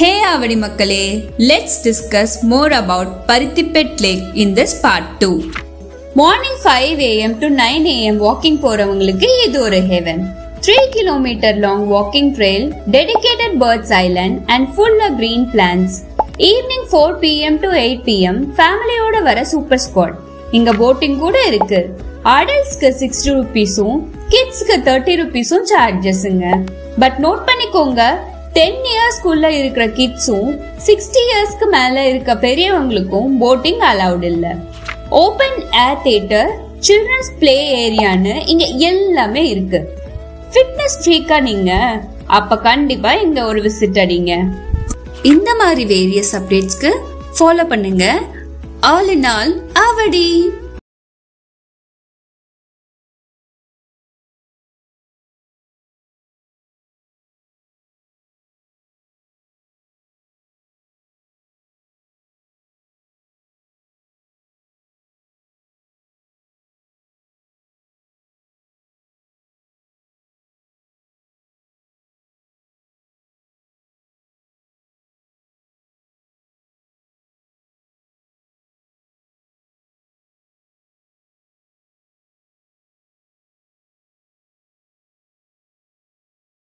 Hey Avadi Makkale, let's discuss more about Parithipet Lake in this part 2. Morning 5 am to 9 am walking போறவங்களுக்கு இது ஒரு heaven. 3 km long walking trail, dedicated birds island and full of green plants. Evening 4 pm to 8 pm ஃபேமிலியோட வர super spot. இங்க boating கூட இருக்கு. Adultsக்கு 60 rupeesum, kidsக்கு 30 rupeesum சார்ஜஸ்ங்க. But note பண்ணிக்கோங்க, 10 years குள்ள இருக்கிற கிட்ஸும் 60 yearsக்கு மேல இருக்க பெரியவங்களுக்கும் போட்டிங் அலௌட் இல்ல. ஓபன் ஏர் தியேட்டர், சில்ட்ரன்ஸ் பிளே ஏரியான்னு இங்க எல்லாமே இருக்கு. ஃபிட்னஸ் ஃப்ரீக்கா நீங்க அப்ப கண்டிப்பா இங்க ஒரு விசிட் அடிங்க. இந்த மாதிரி வேரியஸ் அப்டேட்ஸ்க்கு ஃபாலோ பண்ணுங்க. All in all அவடி.